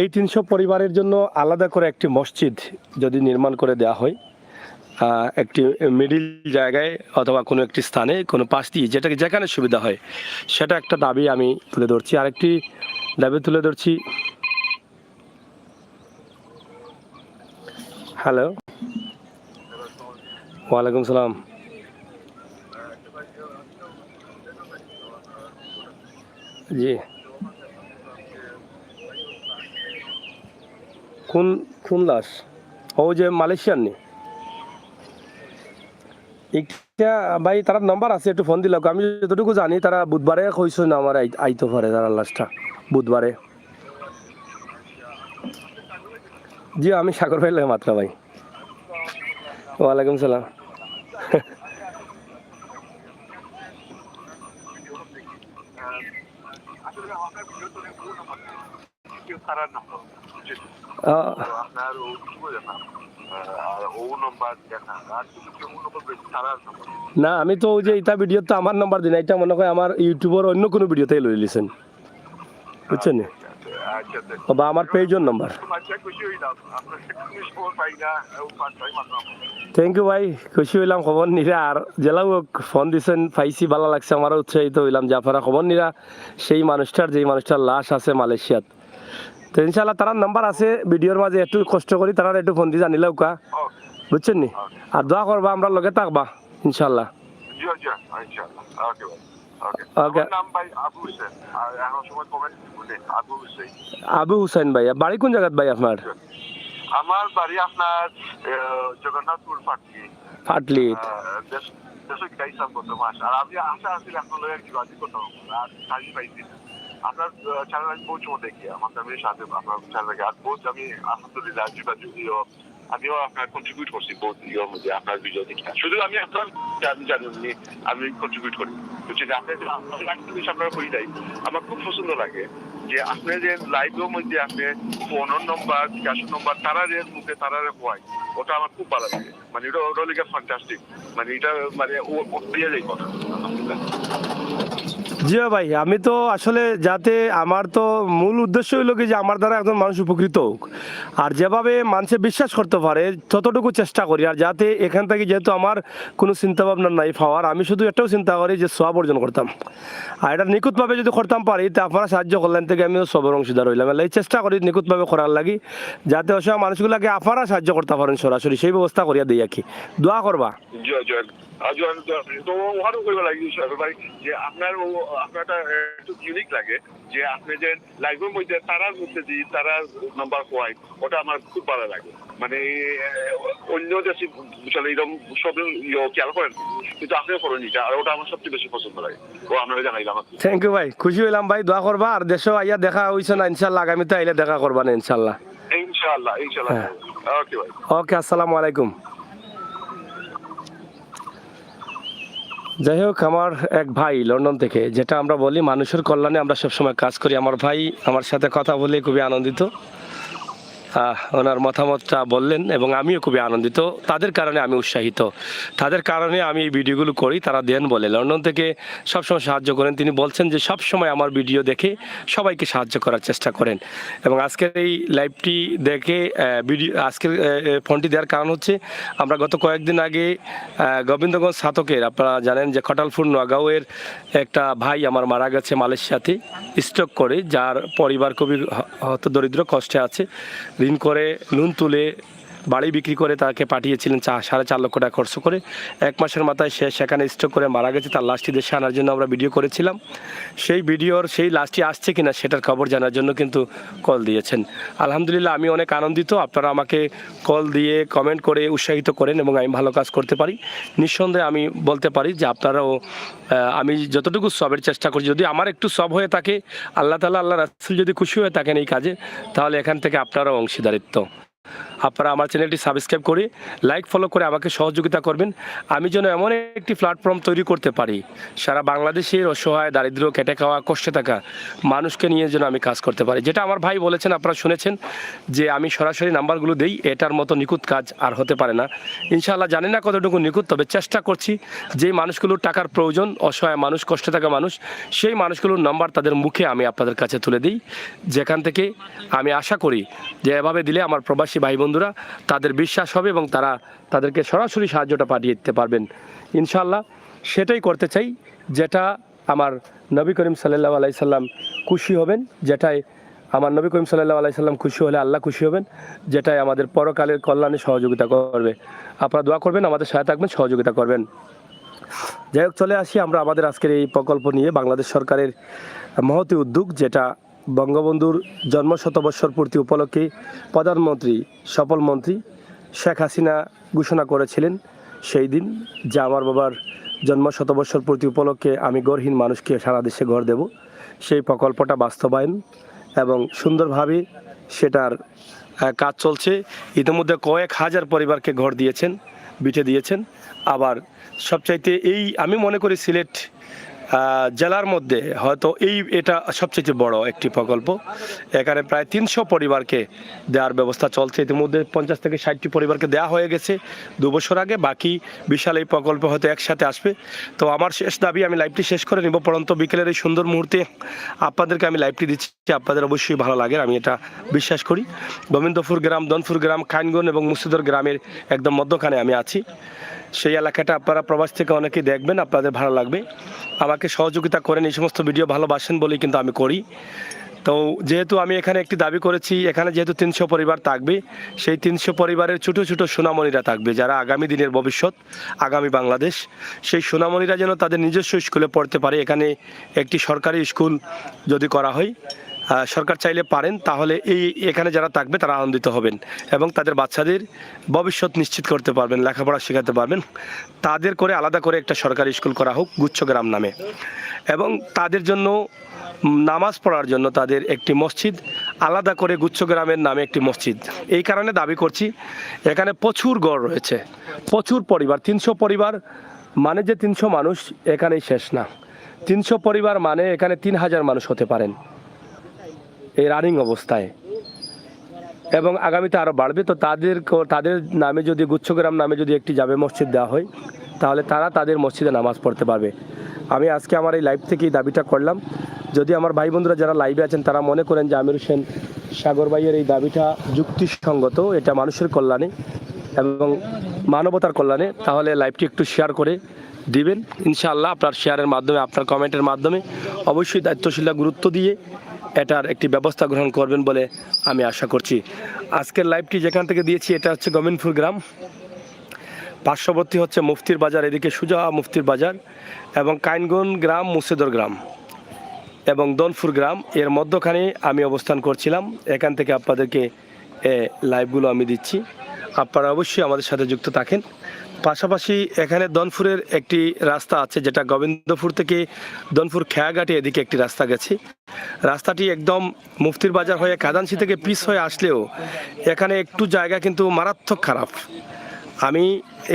এই 300 পরিবারের জন্য আলাদা করে একটি মসজিদ যদি নির্মাণ করে দেওয়া হয়, একটি মিডিল জায়গায় অথবা কোনো একটি স্থানে কোনো পাশ দিয়ে যেখানে সুবিধা হয়, সেটা একটা দাবি আমি তুলে ধরছি। আরেকটি দাবি তুলে ধরছি। হ্যালো, ওয়ালাইকুম সালাম। জি, কোন লাশ? ও যে মালয়েশিয়ান নি? এটা ভাই তার নাম্বার আছে, একটু ফোন দিলাম। আমি যতটুকু জানি তারা বুধবারে কইছো না আমার আইতে পারে তার লাশটা বুধবারে। জি, আমি সাগর ভাই লাগে মাত্র ভাই। ওয়ালাইকুম সালাম। না, আমি তো ওই যে এটা ভিডিও তো আমার নাম্বার দিন, এটা মনে হয় আমার ইউটিউবের অন্য কোনো ভিডিওতে লই লিছেন, বুঝছেন, বা আমার পেজের নাম্বার। থ্যাংক ইউ ভাই, খুশি হইলাম খবর নিরা। আর জেলাও ফোন দিছেন, পাইছি, ভালো লাগছে, আমারও উৎসাহিত হইলাম যে আপনারা খবর নিরা সেই মানুষটার, যেই মানুষটার লাশ আছে মালয়েশিয়াত। তো ইনশাল্লাহ তার নাম্বার আছে ভিডিওর মাঝে, একটু কষ্ট করি তারা একটু ফোন দিয়ে জানিলেও কা, বুঝছেন নি। আর দোয়া করবা, আমরা লগে থাকবা ইনশাল্লাহ। ওকে, আবু হুসাইন ভাই। বাড়ি কোন জায়গাত ভাই আপনার?
আমার বাড়ি আপনার জগন্নাথপুর
ফাটলি।
আর আমি আশা আছি আপনার যোগাযোগ করতে আর কাজই পাইছি আপনার চ্যানেল। আমি বহু সময় দেখি আমার ফ্যামিলির সাথে আপনার চ্যানেলকে, আর বহুত আমি আলহামদুলিল্লাহ যোগাযোগ আমিও আপনার কন্ট্রিবিউট করছি বহুত ইয়ের মধ্যে আপনার ভিডিও দেখি। শুধু আমি আপনার জানি আমি কন্ট্রিবিউট করি, বুঝছেন। আপনার জিনিস আপনারা করে দেয় আমার খুব পছন্দ লাগে যে আপনি যে লাইভের মধ্যে আপনি ফোনের নম্বর, বিকাশের নম্বর তারারে মুখে তারারে হয়, ওটা আমার খুব ভালো লাগে। মানে ওটা লিখে ফ্যান্টাস্টিক, মানে এটা মানে ও পেয়ে যায় কথা। আলহামদুলিল্লাহ।
জি ভাই, আমি তো আসলে যাতে আমার তো মূল উদ্দেশ্য হইল কি যে আমার দ্বারা একজন মানুষ উপকৃত হোক, আর যেভাবে মানুষে বিশ্বাস করতে পারে ততটুকু চেষ্টা করি। আর যাতে এখান থেকে, যেহেতু আমার কোনো চিন্তা ভাবনা নাই পাওয়ার, আমি শুধু এটাও চিন্তা করি যে সব অর্জন করতাম। আর এটা নিখুঁতভাবে যদি করতাম পারি, তা আপনারা সাহায্য করলেন থেকে আমিও সবের অংশীদার হইলাম। এই চেষ্টা করি নিখুঁতভাবে করার লাগি, যাতে অসহায় মানুষগুলোকে আপনারা সাহায্য করতে পারেন সরাসরি, সেই ব্যবস্থা করিয়া দিই আর কি। দোয়া করবা।
তো ওখানেও করবে লাগে ভাই যে আপনার আপনারটা একটু ইউনিক লাগে যে আপনি যে লাইভের মধ্যে তারার মধ্যে দিই, তারার নাম্বার হয়, ওটা আমার খুব ভালো লাগে। মানে অন্য দেশে এরকম সব খেয়াল করেন, কিন্তু আপনিও করেন এটা, আর ওটা আমার সবচেয়ে বেশি পছন্দ লাগে। ও আপনারা জানাইলাম।
থ্যাংক ইউ ভাই, খুশি হইলাম ভাই। দোয়া করবা। আর দেশে আইয়া দেখা হইছে না ইনশাল্লাহ, আগামীতে আইলে দেখা করবা না ইনশাল্লাহ।
ইনশাআল্লাহ ইনশাআল্লাহ। ওকে ভাই,
ওকে, আসসালামু আলাইকুম। যাই হোক, আমার এক ভাই লন্ডন থেকে, যেটা আমরা বলি মানুষের কল্যাণে আমরা সবসময় কাজ করি, আমার ভাই আমার সাথে কথা বলে খুবই আনন্দিত। ওনার মতামতটা বললেন এবং আমিও খুবই আনন্দিত। তাদের কারণে আমি উৎসাহিত, তাদের কারণে আমি এই ভিডিওগুলো করি। তারা দেন বলে লন্ডন থেকে সবসময় সাহায্য করেন। তিনি বলছেন যে সবসময় আমার ভিডিও দেখে সবাইকে সাহায্য করার চেষ্টা করেন। এবং আজকের এই লাইভটি দেখে আজকের ফোনটি দেওয়ার কারণ হচ্ছে, আমরা গত কয়েকদিন আগে গোবিন্দগঞ্জ ছাতকের, আপনারা জানেন যে খটালপুর নোয়াগাঁওয়ের একটা ভাই আমার মারা গেছে মালয়েশিয়াতে স্ট্রোক করে, যার পরিবার খুবই হতদরিদ্র, কষ্টে আছে। ঋণ করে নুন তুলে বাড়ি বিক্রি করে তাকে পাঠিয়েছিলেন 4.5 লক্ষ টাকা খরচ করে। 1 মাসের মাথায় সে সেখানে স্ট্রোক করে মারা গেছে। তার লাশটি দেশে আনার জন্য আমরা ভিডিও করেছিলাম। সেই ভিডিওর সেই লাশটি আসছে কিনা সেটার খবর জানার জন্য কিন্তু কল দিয়েছেন। আলহামদুলিল্লাহ, আমি অনেক আনন্দিত। আপনারা আমাকে কল দিয়ে কমেন্ট করে উৎসাহিত করেন এবং আমি ভালো কাজ করতে পারি। নিঃসন্দেহে আমি বলতে পারি যে আপনারাও, আমি যতটুকু সবের চেষ্টা করি, যদি আমার একটু সব হয়ে থাকে, আল্লাহ তাআলা, আল্লাহ রাসূল যদি খুশি হয়ে থাকেন এই কাজে, তাহলে এখান থেকে আপনারাও অংশীদারিত্ব। আপনারা আমার চ্যানেলটি সাবস্ক্রাইব করে লাইক ফলো করে আমাকে সহযোগিতা করবেন। আমি যেন এমন একটি প্ল্যাটফর্ম তৈরি করতে পারি সারা বাংলাদেশের অসহায় দারিদ্র কেটে খাওয়া কষ্টে থাকা মানুষকে নিয়ে যেন আমি কাজ করতে পারি। যেটা আমার ভাই বলেছেন, আপনারা শুনেছেন যে আমি সরাসরি নাম্বারগুলো দেই, এটার মতো নিখুঁত কাজ আর হতে পারে না। ইনশাআল্লাহ জানি না কতটুকু নিখুঁত, তবে চেষ্টা করছি যেই মানুষগুলোর টাকার প্রয়োজন, অসহায় মানুষ, কষ্টে থাকা মানুষ, সেই মানুষগুলোর নাম্বার তাদের মুখে আমি আপনাদের কাছে তুলে দিই, যেখান থেকে আমি আশা করি যে এভাবে দিলে আমার প্রবাসী ভাই বন্ধুরা তাদের বিশ্বাস হবে এবং তারা তাদেরকে সরাসরি সাহায্যটা পাঠিয়ে দিতে পারবেন। ইনশাআল্লাহ সেটাই করতে চাই, যেটা আমার নবী করিম সাল্লাল্লাহু আলাইহি সাল্লাম খুশি হবেন, যেটাই আমার নবী করিম সাল্লাল্লাহু আলাইহি সাল্লাম খুশি হলে আল্লাহ খুশি হবেন, যেটাই আমাদের পরকালের কল্যাণে সহযোগিতা করবে। আপনারা দোয়া করবেন, আমাদের সাথে থাকবেন, সহযোগিতা করবেন। যাই হোক, চলে আসি আমরা আমাদের আজকের এই প্রকল্প নিয়ে। বাংলাদেশ সরকারের মহতী উদ্যোগ, যেটা বঙ্গবন্ধুর জন্ম শতবর্ষর পূর্তি উপলক্ষে প্রধানমন্ত্রী সফল মন্ত্রী শেখ হাসিনা ঘোষণা করেছিলেন সেই দিন, যে আমার বাবার জন্ম শতবর্ষর পূর্তি উপলক্ষে আমি ঘরহীন মানুষকে সারা দেশে ঘর দেব। সেই প্রকল্পটা বাস্তবায়ন এবং সুন্দরভাবে সেটার কাজ চলছে। ইতিমধ্যে কয়েক হাজার পরিবারকে ঘর দিয়েছেন, বিটে দিয়েছেন। আবার সবচাইতে এই আমি মনে করি সিলেট জেলার মধ্যে হয়তো এটা সবচেয়ে বড় একটি প্রকল্প। এখানে প্রায় 300 পরিবারকে দেওয়ার ব্যবস্থা চলছে। ইতিমধ্যে 50 থেকে 60টি পরিবারকে দেওয়া হয়ে গেছে 2 বছর আগে। বাকি বিশাল এই প্রকল্প হয়তো একসাথে আসবে। তো আমার শেষ দাবি, আমি লাইভটি শেষ করে নিব। পরন্ত বিকেলের এই সুন্দর মুহূর্তে আপনাদেরকে আমি লাইভটি দিচ্ছি, আপনাদের অবশ্যই ভালো লাগে, আমি এটা বিশ্বাস করি। গোবিন্দপুর গ্রাম, দনপুর গ্রাম, খাইনগঞ্জ এবং মুর্শিদর গ্রামের একদম মধ্যখানে আমি আছি। সেই এলাকাটা আপনারা প্রবাস থেকে অনেকেই দেখবেন, আপনাদের ভালো লাগবে। আমাকে সহযোগিতা করেন, এই সমস্ত ভিডিও ভালোবাসেন বলেই কিন্তু আমি করি। তো যেহেতু আমি এখানে একটি দাবি করেছি, এখানে যেহেতু 300 পরিবার থাকবে, সেই 300 পরিবারের ছোটো ছোটো সোনামণিরা থাকবে, যারা আগামী দিনের ভবিষ্যৎ, আগামী বাংলাদেশ। সেই সোনামণিরা যেন তাদের নিজস্ব স্কুলে পড়তে পারে। এখানে একটি সরকারি স্কুল যদি করা হয়, সরকার চাইলে পারেন, তাহলে এখানে যারা থাকবে তারা আনন্দিত হবেন এবং তাদের বাচ্চাদের ভবিষ্যৎ নিশ্চিত করতে পারবেন, লেখাপড়া শেখাতে পারবেন। তাদের করে আলাদা করে একটা সরকারি স্কুল করা হোক গুচ্ছগ্রাম নামে, এবং তাদের জন্য নামাজ পড়ার জন্য তাদের একটি মসজিদ আলাদা করে গুচ্ছগ্রামের নামে একটি মসজিদ। এই কারণে দাবি করছি, এখানে প্রচুর ঘর রয়েছে, প্রচুর পরিবার। 300 পরিবার মানে যে 300 মানুষ এখানেই শেষ না। 300 পরিবার মানে এখানে 3000 মানুষ হতে পারেন এই রানিং অবস্থায়, এবং আগামীতে আরও বাড়বে। তো তাদের নামে যদি গুচ্ছগ্রাম নামে যদি একটি জামে মসজিদ দেওয়া হয়, তাহলে তারা তাদের মসজিদে নামাজ পড়তে পারবে। আমি আজকে আমার এই লাইভ থেকে এই দাবিটা করলাম। যদি আমার ভাই বন্ধুরা যারা লাইভে আছেন তারা মনে করেন যে আমির হোসেন সাগর ভাইয়ের এই দাবিটা যুক্তিসঙ্গত, এটা মানুষের কল্যাণে এবং মানবতার কল্যাণে, তাহলে লাইভটি একটু শেয়ার করে দিবেন। ইনশাআল্লাহ আপনার শেয়ারের মাধ্যমে, আপনার কমেন্টের মাধ্যমে অবশ্যই দায়িত্বশীলরা গুরুত্ব দিয়ে এটার একটি ব্যবস্থা গ্রহণ করবেন বলে আমি আশা করছি। আজকের লাইভটি যেখান থেকে দিয়েছি এটা হচ্ছে গোবিন্দপুর গ্রাম, পার্শ্ববর্তী হচ্ছে মুফতির বাজার, এদিকে সুজা মুফতির বাজার, এবং কাইনগঞ্জ গ্রাম, মুর্শিদর গ্রাম এবং দনপুর গ্রাম, এর মধ্যখানে আমি অবস্থান করছিলাম। এখান থেকে আপনাদেরকে লাইভগুলো আমি দিচ্ছি, আপনারা অবশ্যই আমাদের সাথে যুক্ত থাকেন। পাশাপাশি এখানে দনপুরের একটি রাস্তা আছে, যেটা গোবিন্দপুর থেকে দনপুর খেয়াঘাটে এদিকে একটি রাস্তা গেছে। রাস্তাটি একদম মুফতির বাজার হয়ে কাদানসি থেকে পিস হয়ে আসলেও এখানে একটু জায়গা কিন্তু মারাত্মক খারাপ। আমি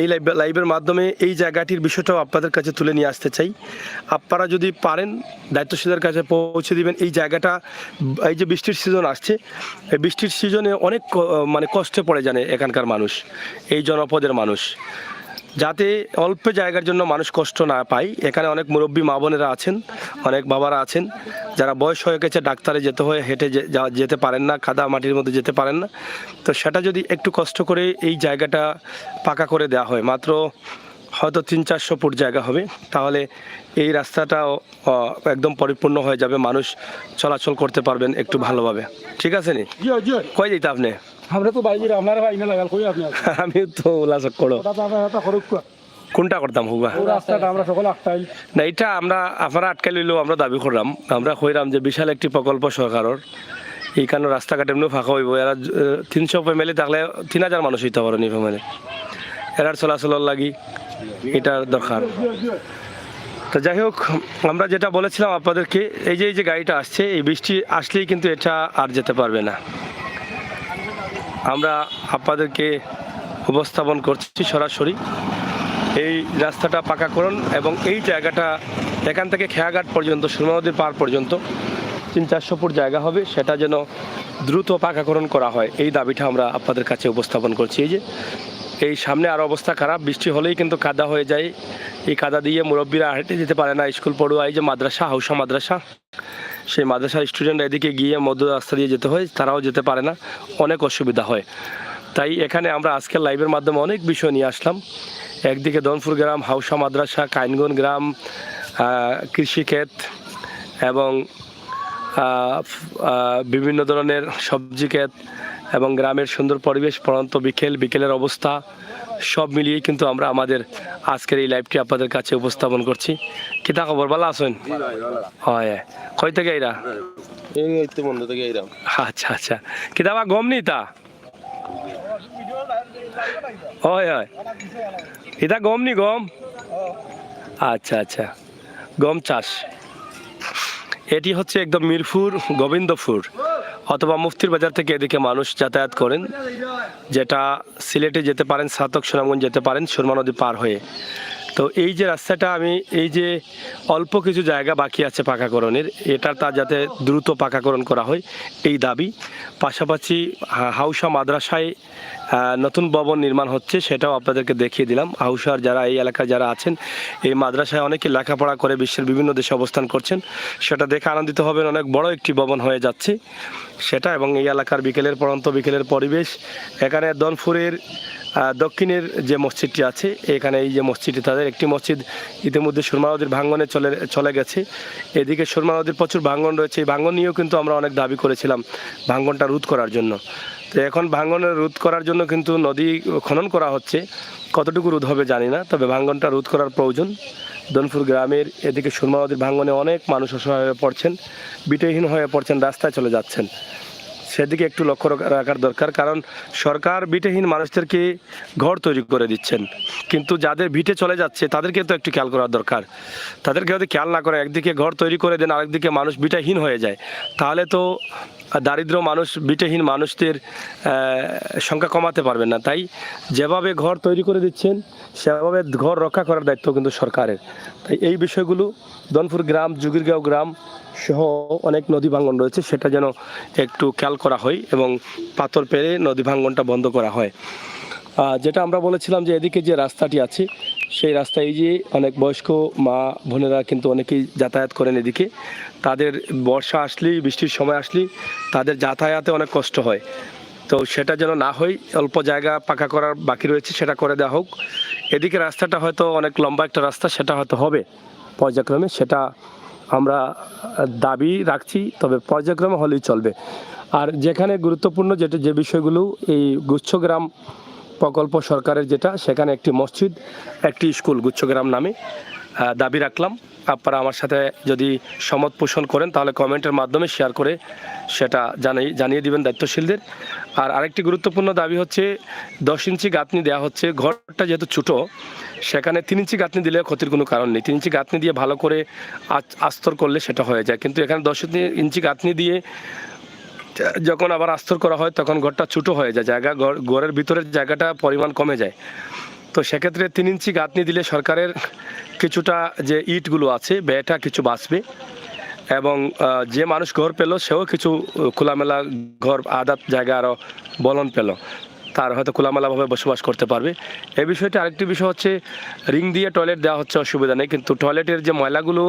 এই লাইভের মাধ্যমে এই জায়গাটির বিষয়টাও আপনাদের কাছে তুলে নিয়ে আসতে চাই। আপনারা যদি পারেন দায়িত্বশীলদের কাছে পৌঁছে দিবেন। এই জায়গাটা, এই যে বৃষ্টির সিজন আসছে, এই বৃষ্টির সিজনে অনেক কষ্টে পড়ে জানে এখানকার মানুষ, এই জনপদের মানুষ, যাতে অল্প জায়গার জন্য মানুষ কষ্ট না পায়। এখানে অনেক মুরব্বী মা বোনেরা আছেন, অনেক বাবারা আছেন যারা বয়স হয়ে গেছে, ডাক্তারে যেতে হয়, হেঁটে যেতে পারেন না, কাদা মাটির মধ্যে যেতে পারেন না। তো সেটা যদি একটু কষ্ট করে এই জায়গাটা পাকা করে দেওয়া হয়, মাত্র হয়তো 300-400 ফুট জায়গা হবে, তাহলে এই রাস্তাটাও একদম পরিপূর্ণ হয়ে যাবে, মানুষ চলাচল করতে পারবেন একটু ভালোভাবে। ঠিক আছে নি? কই যেতে আপনি?
আমরা তো বাইরে আপনার ভাই না লাগাল কই আপনি?
আমি তো উল্লাস করো কোনটা করতাম হুবা
রাস্তাটা আমরা সকল আটটাই
না, এটা আপনারা আটকাই লইলেও আমরা দাবি করলাম, আমরা কইরাম যে বিশাল একটি প্রকল্প সরকারের, এই কারণে রাস্তাঘাট এমনি ফাঁকা হইব। এরা 300 ফ্যামিলি থাকলে 3000 মানুষ হইতে পারেন এই ফ্যামিলি, এরার চলাচলের লাগি এটার দরকার। তো যাই হোক, আমরা যেটা বলেছিলাম আপনাদেরকে, এই যে গাড়িটা আসছে, এই বৃষ্টি আসলেই কিন্তু এটা আর যেতে পারবে না। আমরা আপনাদেরকে উপস্থাপন করছি সরাসরি। এই রাস্তাটা পাকাকরণ এবং এই জায়গাটা এখান থেকে খেয়াঘাট পর্যন্ত সুরমা নদীর পার পর্যন্ত 300-400 ফুট জায়গা হবে, সেটা যেন দ্রুত পাকাকরণ করা হয়, এই দাবিটা আমরা আপনাদের কাছে উপস্থাপন করছি। এই যে এই সামনে আর অবস্থা খারাপ, বৃষ্টি হলেই কিন্তু কাদা হয়ে যায়। এই কাদা দিয়ে মুরব্বীরা হেঁটে যেতে পারে না, স্কুল পড়ুয়া, এই যে মাদ্রাসা, হাউসা মাদ্রাসা, সেই মাদ্রাসার স্টুডেন্টরা এদিকে গিয়ে মধ্য রাস্তা দিয়ে যেতে হয়, তারাও যেতে পারে না, অনেক অসুবিধা হয়। তাই এখানে আমরা আজকের লাইভের মাধ্যমে অনেক বিষয় নিয়ে আসলাম। একদিকে দনপুর গ্রাম, হাউসা মাদ্রাসা, কাইনগন গ্রাম, কৃষিক্ষেত এবং বিভিন্ন ধরনের সবজি ক্ষেত এবং গ্রামের সুন্দর পরিবেশ, পড়ন্ত বিকেলের অবস্থা সব মিলিয়েই কিন্তু আমরা আমাদের আজকের এই লাইভটি আপনাদের কাছে উপস্থাপন করছি। কিতা খবর, ভালো আছেন? হয়, কই থেকে এরা? আচ্ছা আচ্ছা, কিতা বা গম নি তা? হয় হয়, এটা গম নি গম? আচ্ছা আচ্ছা, গম চাষ। এটি হচ্ছে একদম মিরপুর গোবিন্দপুর অথবা মুফতির বাজার থেকে এদিকে মানুষ যাতায়াত করেন, যেটা সিলেটে যেতে পারেন, সাতক সুনামগঞ্জ যেতে পারেন সুরমা নদী পার হয়ে। তো এই যে রাস্তাটা, আমি এই যে অল্প কিছু জায়গা বাকি আছে পাকাকরণের, তা যাতে দ্রুত পাকাকরণ করা হয় এই দাবি। পাশাপাশি হাউসা মাদ্রাসায় নতুন ভবন নির্মাণ হচ্ছে, সেটাও আপনাদেরকে দেখিয়ে দিলাম। হাউসার যারা এই এলাকায় যারা আছেন, এই মাদ্রাসায় অনেকে লেখাপড়া করে বিশ্বের বিভিন্ন দেশে অবস্থান করছেন, সেটা দেখে আনন্দিত হবেন। অনেক বড় একটি ভবন হয়ে যাচ্ছে সেটা, এবং এই এলাকার পড়ন্ত বিকেলের পরিবেশ। এখানে দনপুরের দক্ষিণের যে মসজিদটি আছে, এখানে এই যে মসজিদটি, তাদের একটি মসজিদ ইতিমধ্যে সুরমা নদীর ভাঙ্গনে চলে গেছে। এদিকে সুরমা নদীর প্রচুর ভাঙ্গন রয়েছে, এই ভাঙ্গন নিয়েও কিন্তু আমরা অনেক দাবি করেছিলাম ভাঙ্গনটা রোধ করার জন্য। তো এখন ভাঙ্গনের রোধ করার জন্য কিন্তু নদী খনন করা হচ্ছে, কতটুকু রোধ হবে জানি না, তবে ভাঙ্গনটা রোধ করার প্রয়োজন। দনপুর গ্রামের এদিকে সুরমা নদীর ভাঙ্গনে অনেক মানুষ অসহায় হয়ে পড়ছেন, বিটেহীন হয়ে পড়ছেন, রাস্তায় চলে যাচ্ছেন, সেদিকে একটু লক্ষ্য রাখার দরকার। কারণ সরকার বিটেহীন মানুষদেরকে ঘর তৈরি করে দিচ্ছেন, কিন্তু যাদের ভিটে চলে যাচ্ছে তাদেরকে তো একটু খেয়াল করার দরকার। তাদেরকে যদি খেয়াল না করে একদিকে ঘর তৈরি করে দেন, আরেকদিকে মানুষ বিটেহীন হয়ে যায়, তাহলে তো দারিদ্র মানুষ, বিটেহীন মানুষদের সংখ্যা কমাতে পারবেন না। তাই যেভাবে ঘর তৈরি করে দিচ্ছেন সেভাবে ঘর রক্ষা করার দায়িত্ব কিন্তু সরকারের। তাই এই বিষয়গুলো দনপুর গ্রাম, জুগিরগাঁও গ্রাম সহ অনেক নদী ভাঙ্গন রয়েছে, সেটা যেন একটু খেয়াল করা হয় এবং পাথর পেরে নদী ভাঙ্গনটা বন্ধ করা হয়। যেটা আমরা বলেছিলাম যে এদিকে যে রাস্তাটি আছে, সেই রাস্তায় এই যে অনেক বয়স্ক মা বোনেরা কিন্তু অনেকেই যাতায়াত করেন এদিকে, তাদের বর্ষা আসলেই, বৃষ্টির সময় আসলেই তাদের যাতায়াতে অনেক কষ্ট হয়। তো সেটা যেন না হয়, অল্প জায়গা পাকা করার বাকি রয়েছে, সেটা করে দেওয়া হোক। এদিকে রাস্তাটা হয়তো অনেক লম্বা একটা রাস্তা, সেটা হয়তো হবে পর্যায়ক্রমে, সেটা আমরা দাবি রাখছি, তবে পর্যায়ক্রমে হলেই চলবে। আর যেখানে গুরুত্বপূর্ণ যে বিষয়গুলো, এই গুচ্ছগ্রাম প্রকল্প সরকারের যেটা, সেখানে একটি মসজিদ, একটি স্কুল গুচ্ছগ্রাম নামে দাবি রাখলাম। আপনারা আমার সাথে যদি সমত পোষণ করেন তাহলে কমেন্টের মাধ্যমে শেয়ার করে সেটা জানিয়ে দিবেন দায়িত্বশীলদের। আর আরেকটি গুরুত্বপূর্ণ দাবি হচ্ছে 10 ইঞ্চি গাঁথনি দেওয়া হচ্ছে। ঘরটা যেহেতু ছোটো, সেখানে 3 ইঞ্চি গাঁথনি দিলে ক্ষতির কোনো কারণ নেই। 3 ইঞ্চি গাঁথনি দিয়ে ভালো করে আস্তর করলে সেটা হয়ে যায়, কিন্তু এখানে 10 ইঞ্চি গাঁথনি দিয়ে যখন আবার আস্তর করা হয় তখন ঘরটা ছোটো হয়ে যায়, ঘরের ভিতরের জায়গাটা পরিমাণ কমে যায়। তো সেক্ষেত্রে 3 ইঞ্চি গাঁথনি দিলে সরকারের কিছুটা যে ইটগুলো আছে ব্যয়টা কিছু বাঁচবে, এবং যে মানুষ ঘর পেল সেও কিছু খোলামেলা ঘর, আদাত জায়গা আরও বলন পেল, তার হয়তো খোলামেলাভাবে বসবাস করতে পারবে। এই বিষয়টা আরেকটি বিষয় হচ্ছে, রিং দিয়ে টয়লেট দেওয়া হচ্ছে, অসুবিধা নেই, কিন্তু টয়লেটের যে ময়লাগুলো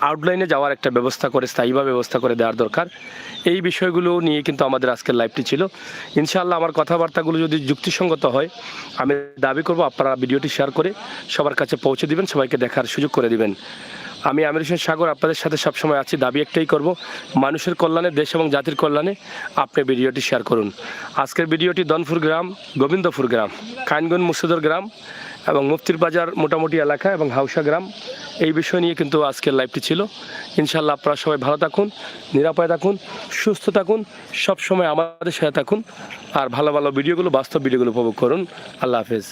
আউটলাইনে যাওয়ার একটা ব্যবস্থা করে, স্থায়ীভাবে ব্যবস্থা করে দেওয়ার দরকার। এই বিষয়গুলো নিয়ে কিন্তু আমাদের আজকের লাইভটি ছিল। ইনশাআল্লাহ আমার কথাবার্তাগুলো যদি যুক্তিসঙ্গত হয়, আমি দাবি করব আপনারা ভিডিওটি শেয়ার করে সবার কাছে পৌঁছে দিবেন, সবাইকে দেখার সুযোগ করে দিবেন। আমি আমির হোসেন সাগর আপনাদের সাথে সবসময় আছি। দাবি একটাই করব, মানুষের কল্যাণে, দেশ এবং জাতির কল্যাণে আপনি ভিডিওটি শেয়ার করুন। আজকের ভিডিওটি দনপুর গ্রাম, গোবিন্দপুর গ্রাম, কাইনগন মুর্শিদর গ্রাম এবং মুফতির বাজার মোটামুটি এলাকা এবং হাউসা গ্রাম, এই বিষয় নিয়ে কিন্তু আজকের লাইভটি ছিল। ইনশাআল্লাহ আপনারা সবাই ভালো থাকুন, নিরাপদে থাকুন, সুস্থ থাকুন, সবসময় আমাদের সাথে থাকুন, আর ভালো ভালো ভিডিওগুলো, বাস্তব ভিডিওগুলো উপভোগ করুন। আল্লাহ হাফেজ।